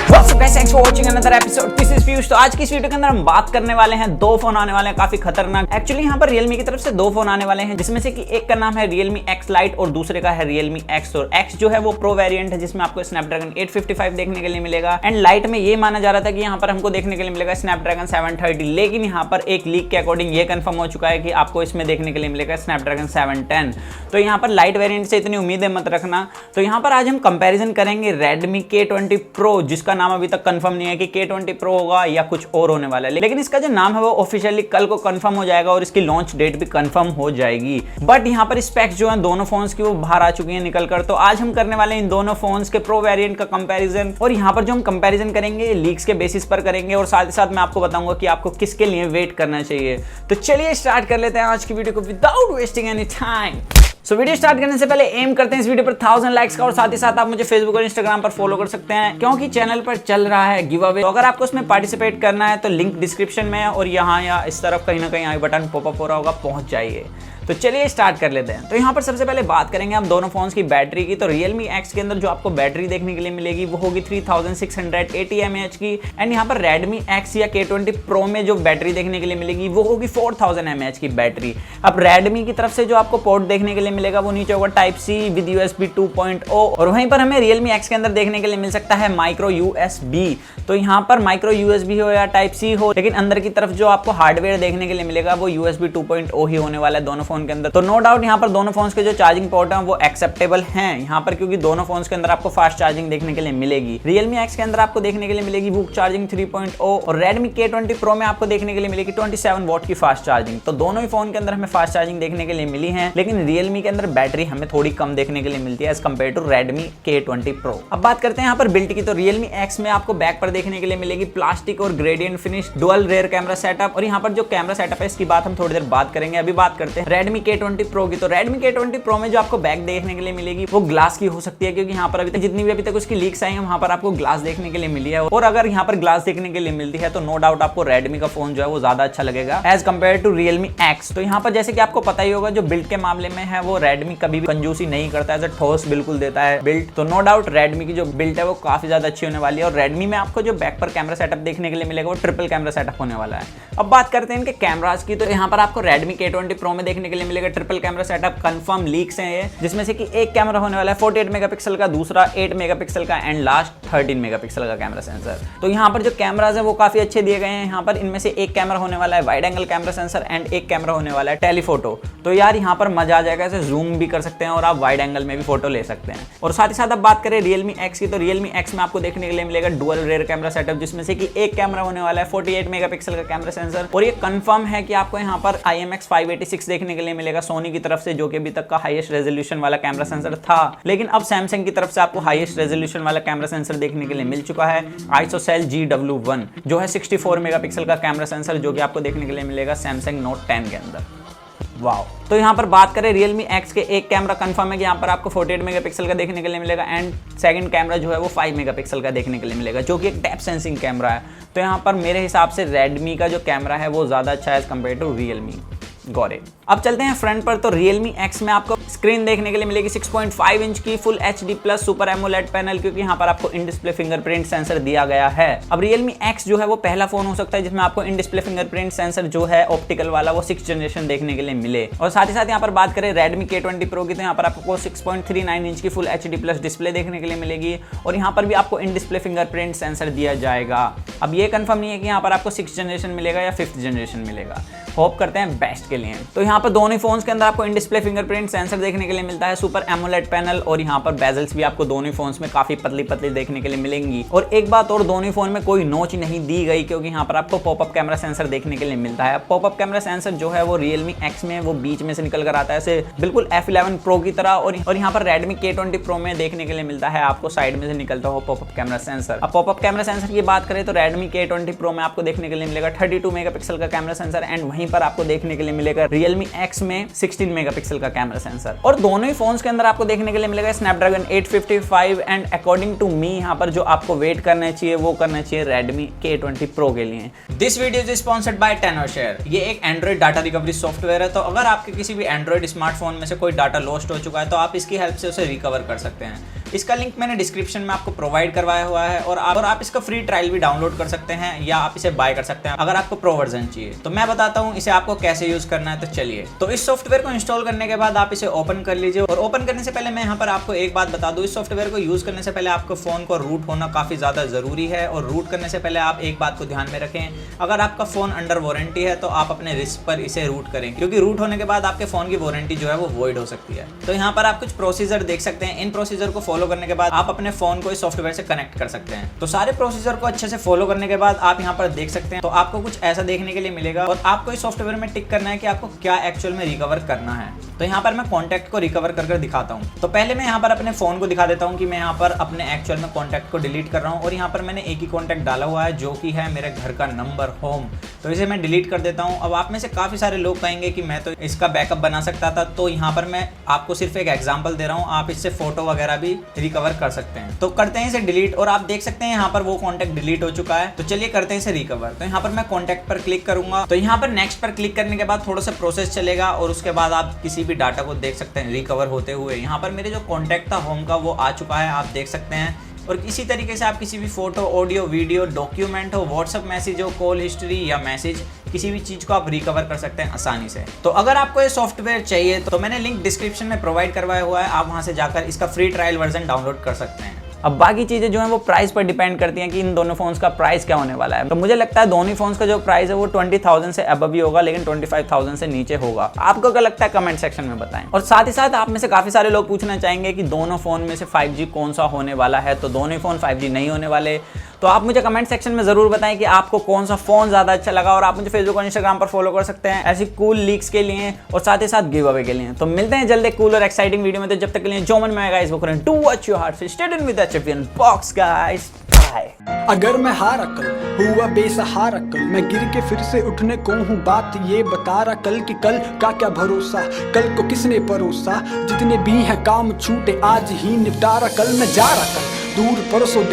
What's up guys, thanks for watching another episode. This is Piyush। तो आज की इस वीडियो के अंदर हम बात करने वाले हैं दो फोन आने वाले हैं काफी खतरनाक। एक्चुअली यहाँ पर Realme की तरफ से दो फोन आने वाले हैं, जिसमें से कि एक का नाम है Realme X Lite और दूसरे का है Realme X। और X जो है वो प्रो वेरिएंट है, जिसमें आपको Snapdragon 855 देखने के लिए मिलेगा। एंड Lite में ये माना जा रहा था कि यहाँ पर हमको देखने के लिए मिलेगा Snapdragon 730, लेकिन यहाँ पर एक लीक के अकॉर्डिंग ये कंफर्म हो चुका है कि आपको इसमें देखने के लिए मिलेगा Snapdragon 710। तो यहाँ पर Lite वेरिएंट से इतनी उम्मीदें मत रखना। तो यहाँ पर आज हम कंपैरिजन करेंगे Redmi K20 Pro, जिसका नाम अभी तक कंफर्म नहीं है कि K20 Pro होगा या कुछ और होने वाला है, लेकिन इसका जो नाम है वो ऑफिशियली कल को कंफर्म हो जाएगा और इसकी लॉन्च डेट भी कंफर्म हो जाएगी। बट यहाँ पर स्पेक्स जो है दोनों फोन्स की वो बाहर आ चुकी हैं निकल कर। तो आज हम करने वाले हैं इन दोनों फोन्स के प्रो वेरिएंट का कंपैरिजन। और यहाँ पर जो हम कंपैरिजन करेंगे लीक्स के बेसिस पर करेंगे, और साथ ही साथ मैं आपको बताऊंगा कि आपको किसके लिए वेट करना चाहिए। तो चलिए स्टार्ट कर लेते हैं आज की वीडियो को without wasting any time. So video start करने से पहले एम करते हैं इस वीडियो पर 1000 लाइक्स का, और साथ ही साथ आप मुझे फेसबुक और इंस्टाग्राम पर फॉलो कर सकते हैं, क्योंकि चैनल पर चल रहा है गिव अवे। तो अगर आपको उसमें पार्टिसिपेट करना है तो लिंक डिस्क्रिप्शन में है, और यहाँ या इस तरफ कहीं ना कहीं आई बटन पॉपअप हो रहा होगा, पहुंच जाइए। तो चलिए स्टार्ट कर लेते हैं। तो यहाँ पर सबसे पहले बात करेंगे हम दोनों फोन्स की बैटरी की। तो Realme X के अंदर जो आपको बैटरी देखने के लिए मिलेगी वो होगी 3680 mAh की। एंड यहाँ पर Redmi X या K20 Pro में जो बैटरी देखने के लिए मिलेगी वो होगी 4000 mAh की बैटरी। अब Redmi की तरफ से जो आपको पोर्ट देखने के लिए मिलेगा वो नीचे होगा Type-C विद USB 2.0, और वहीं पर हमें Realme X के अंदर देखने के लिए मिल सकता है माइक्रो USB। तो यहाँ पर माइक्रो USB हो या Type-C हो, लेकिन अंदर की तरफ जो आपको हार्डवेयर देखने के लिए मिलेगा वो USB 2.0 ही होने वाला है दोनों फोन के अंदर। तो नो डाउट यहाँ पर दोनों फोन्स के जो चार्जिंग पोर्ट हैं वो एक्सेप्टेबल हैं यहाँ पर, क्योंकि दोनों फोन्स के अंदर आपको फास्ट चार्जिंग देखने के लिए मिलेगी। Realme X के अंदर आपको देखने के लिए मिलेगी वूक चार्जिंग 3.0, और Redmi K20 Pro में आपको देखने के लिए मिलेगी 27 वॉट की फास्ट चार्जिंग। तो दोनों ही फोन के अंदर हमें फास्ट चार्जिंग देखने के लिए मिली है, लेकिन Realme के अंदर बैटरी हमें थोड़ी कम देखने के लिए मिलती है as compare to Redmi K20 Pro। अब बात करते हैं यहाँ पर बिल्ड की। तो Realme X में आपको बैक पर देखने के लिए मिलेगी प्लास्टिक और gradient finish dual rare camera setup, और यहाँ पर जो कैमरा सेटअप है इसकी बात हम थोड़ी देर बात करेंगे। अभी बात करते हैं Redmi K20 Pro की। तो Redmi K20 Pro में जो आपको बैक देखने के लिए मिलेगी वो ग्लास की हो सकती है, क्योंकि यहाँ पर अभी तक उसकी लीक्स आई है वहाँ पर आपको ग्लास देखने के लिए मिली है। और अगर यहाँ पर ग्लास देखने के लिए मिलती है तो नो डाउट आपको Redmi का फोन जो है वो ज्यादा अच्छा लगेगा as compare to Realme X। तो यहाँ पर जैसे कि आपको पता ही होगा जो बिल्ड के मामले में है वो Redmi कभी भी कंजूसी नहीं करता है, ठोस बिल्कुल देता है बिल्ड। तो नो डाउट Redmi की जो बिल्ड है वो काफी ज्यादा अच्छी होने वाली है। और Redmi में आपको जो बैक पर कैमरा सेटअप देखने के लिए मिलेगा वो ट्रिपल कैमरा सेटअप होने वाला है। अब बात करते हैं इनके कैमराज की। तो यहाँ पर आपको Redmi K20 Pro में देखने के लिए मिलेगा triple camera setup. Confirm leaks हैं ये, जिसमें से कि एक कैमरा होने वाला है 48 मेगापिक्सल का, दूसरा 8 मेगापिक्सल का, एंड लास्ट 13 मेगापिक्सल का कैमरा सेंसर। तो यहाँ पर जो कैमराज है वो काफी अच्छे दिए गए हैं। यहाँ पर इनमें से एक कैमरा होने वाला है wide angle camera sensor, and एक कैमरा होने वाला है टेलीफोटो। तो यार यहाँ पर मजा आ जाएगा, इसे जूम भी कर सकते हैं और आप वाइड एंगल में भी फोटो ले सकते हैं। और साथ ही साथ अब बात करें Realme X की। तो Realme X में आपको देखने के लिए मिलेगा डुअल रेयर कैमरा सेटअप, जिसमें से कि एक कैमरा होने वाला है 48 मेगापिक्सल का कैमरा सेंसर। और ये कंफर्म है कि आपको यहाँ पर IMX586 देखने के लिए मिलेगा सोनी की तरफ से, जो कि अभी तक का हाईएस्ट रेजोल्यूशन वाला कैमरा सेंसर था। लेकिन अब सैमसंग की तरफ से आपको हाईएस्ट रेजोल्यूशन वाला कैमरा सेंसर देखने के लिए मिल चुका है ISOCELL GW1, जो है 64 मेगापिक्सल का कैमरा सेंसर, जो कि आपको देखने के लिए मिलेगा Samsung Note 10 के अंदर। वाओ। तो यहाँ पर बात करें Realme X के, एक कैमरा कंफर्म है कि यहाँ पर आपको 48 मेगापिक्सल का देखने के लिए मिलेगा, एंड सेकंड कैमरा जो है वो 5 मेगापिक्सल का देखने के लिए मिलेगा, जो कि एक डेप्थ सेंसिंग कैमरा है। तो यहाँ पर मेरे हिसाब से Redmi का जो कैमरा है वो ज़्यादा अच्छा है एज कम्पेयर टू Realme। गौरे। अब चलते हैं फ्रंट पर। तो Realme X में आपको स्क्रीन देखने के लिए मिलेगी 6.5 इंच की full HD plus super AMOLED panel, क्योंकि यहाँ पर आपको इन डिस्प्ले फिंगरप्रिंट सेंसर दिया गया है। अब Realme X जो है वो पहला फोन हो सकता है जिसमें आपको इन डिस्प्ले फिंगरप्रिंट सेंसर जो है ऑप्टिकल वाला वो 6th जनरेशन देखने के लिए मिले। और साथ ही साथ यहाँ पर बात करें Redmi K20 Pro की, तो यहाँ पर आपको 6.39 इंच की फुल HD प्लस डिस्प्ले देखने के लिए मिलेगी, और यहाँ पर भी आपको इन डिस्प्ले फिंगरप्रिंट सेंसर दिया जाएगा। अब ये कंफर्म नहीं है कि यहाँ पर आपको 6th जनरेशन मिलेगा या 5th जनरेशन मिलेगा, होप करते हैं बेस्ट के लिए। तो यहाँ पर दोनों फोन्स के अंदर आपको इन डिस्प्ले फिंगरप्रिंट सेंसर देखने के लिए मिलता है, सुपर एमोलेड पैनल, और यहाँ पर बेजल्स भी आपको दोनों फोन्स में काफी पतली पतली देखने के लिए मिलेंगी। और एक बात और, दोनों फोन में कोई नोच नहीं दी गई, क्योंकि यहाँ पर आपको पॉपअप कैमरा सेंसर देखने के लिए मिलता है। पॉपअप कैमरा सेंसर जो है वो Realme X में वो बीच में से निकल कर आता है, ऐसे बिल्कुल F11 Pro की तरह, और यहाँ पर Redmi K20 Pro में देखने के लिए मिलता है आपको साइड में से निकलता हो पॉपअप कैमरा सेंसर। अब पॉपअप कैमरा सेंसर की बात करें तो Redmi K20 Pro में आपको देखने के लिए मिलेगा 32 मेगापिक्सल का कैमरा सेंसर, एंड वहीं पर आपको देखने के लिए मिलेगा Realme X में 16 मेगापिक्सल का कैमरा सेंसर। और दोनों ही फोन्स के अंदर आपको देखने के लिए मिलेगा Snapdragon 855, and according to me यहाँ पर जो आपको वेट करना चाहिए वो करना चाहिए Redmi K20 Pro के लिए। This video is sponsored by Tenorshare। ये एक एंड्रॉइड डाटा रिकवरी सॉफ्टवेयर है। तो अगर आपके किसी भी एंड्रॉइड स्मार्टफोन में से कोई डाटा लॉस्ट हो चुका है तो आप इसकी हेल्प से उसे रिकवर कर सकते हैं। इसका लिंक मैंने डिस्क्रिप्शन में आपको प्रोवाइड करवाया हुआ है और आप इसका फ्री ट्रायल भी डाउनलोड कर सकते हैं या आप इसे बाय कर सकते हैं अगर आपको प्रो वर्जन चाहिए। तो मैं बताता हूँ इसे आपको कैसे यूज करना है। तो चलिए, तो इस सॉफ्टवेयर को इंस्टॉल करने के बाद आप इसे ओपन कर लीजिए और ओपन करने से पहले मैं यहाँ पर आपको एक बात बता दूं, इस सॉफ्टवेयर को यूज करने से पहले आपको फोन को रूट होना काफी ज्यादा जरूरी है और रूट करने से पहले आप एक बात को ध्यान में रखें, अगर आपका फोन अंडर वारंटी है तो आप अपने रिस्क पर इसे रूट करें, क्योंकि रूट होने के बाद आपके फोन की वारंटी जो है वो वॉइड हो सकती है। तो यहाँ पर आप कुछ प्रोसीजर देख सकते हैं, इन प्रोसीजर को फॉलो करने के बाद आप अपने फोन को इस सॉफ्टवेयर से कनेक्ट कर सकते हैं। तो सारे प्रोसीजर को अच्छे से फॉलो करने के बाद आप यहाँ पर देख सकते हैं, तो आपको कुछ ऐसा देखने के लिए मिलेगा और आपको इस सॉफ्टवेयर में टिक करना है कि आपको क्या एक्चुअल में रिकवर करना है। तो यहाँ पर मैं कॉन्टैक्ट को रिकवर कर दिखाता हूँ। तो पहले मैं यहाँ पर अपने फोन को दिखा देता हूँ कि मैं यहाँ पर अपने एक्चुअल में कॉन्टैक्ट को डिलीट कर रहा हूँ और यहाँ पर मैंने एक ही कॉन्टैक्ट डाला हुआ है जो कि है मेरे घर का नंबर होम। तो इसे मैं डिलीट कर देता हूँ। अब आप में से काफी सारे लोग कहेंगे कि मैं तो इसका बैकअप बना सकता था, तो यहाँ पर मैं आपको सिर्फ एक एग्जांपल दे रहा हूँ, आप इससे फोटो वगैरह भी रिकवर कर सकते हैं। तो करते हैं इसे डिलीट और आप देख सकते हैं यहाँ पर वो कॉन्टैक्ट डिलीट हो चुका है। तो चलिए करते हैं इसे रिकवर। तो यहाँ पर मैं कॉन्टैक्ट पर क्लिक करूंगा, तो यहाँ पर नेक्स्ट पर क्लिक करने के बाद थोड़ा सा प्रोसेस चलेगा और उसके बाद आप किसी भी डाटा को देख सकते हैं रिकवर होते हुए। यहाँ पर मेरे जो कॉन्टैक्ट था होम का वो आ चुका है, आप देख सकते हैं। और इसी तरीके से आप किसी भी फोटो, ऑडियो, वीडियो, डॉक्यूमेंट हो, व्हाट्सएप मैसेज हो, कॉल हिस्ट्री या मैसेज, किसी भी चीज को आप रिकवर कर सकते हैं आसानी से। तो अगर आपको ये सॉफ्टवेयर चाहिए तो मैंने लिंक डिस्क्रिप्शन में प्रोवाइड करवाया हुआ है, आप वहां से जाकर इसका फ्री ट्रायल वर्जन डाउनलोड कर सकते हैं। अब बाकी चीजें जो है वो प्राइस पर डिपेंड करती हैं कि इन दोनों फोन्स का प्राइस क्या होने वाला है। तो मुझे लगता है दोनों फोन्स का जो प्राइस है वो 20,000 से अबव ही होगा, लेकिन 25,000 से नीचे होगा। आपको क्या लगता है कमेंट सेक्शन में बताएं। और साथ ही साथ आप में से काफी सारे लोग पूछना चाहेंगे कि दोनों फोन में से 5G कौन सा होने वाला है। तो दोनों फोन 5G नहीं होने वाले। तो आप मुझे कमेंट सेक्शन में जरूर बताएं कि आपको कौन सा फोन ज्यादा अच्छा लगा और आप मुझे फेसबुक और इंस्टाग्राम पर फॉलो कर सकते हैं ऐसी कूल लीक्स के लिए और साथ ही साथ गिव अवे के लिए। तो मिलते हैं जल्दी कूल और एक्साइटिंग वीडियो में। तो जब तक के लिए जो मन में आएगा इस बुक करें, do what your heart, stay tuned with the champion box guys. अगर मैं हारा कल हुआ बेसहारा कल, मैं गिर के फिर से उठने को हूँ, बात ये बता रहा कल कि कल का क्या भरोसा, कल को किसने परोसा, जितने भी हैं काम छूटे आज ही निपटारा, कल मैं जा रहा कल दूर परसों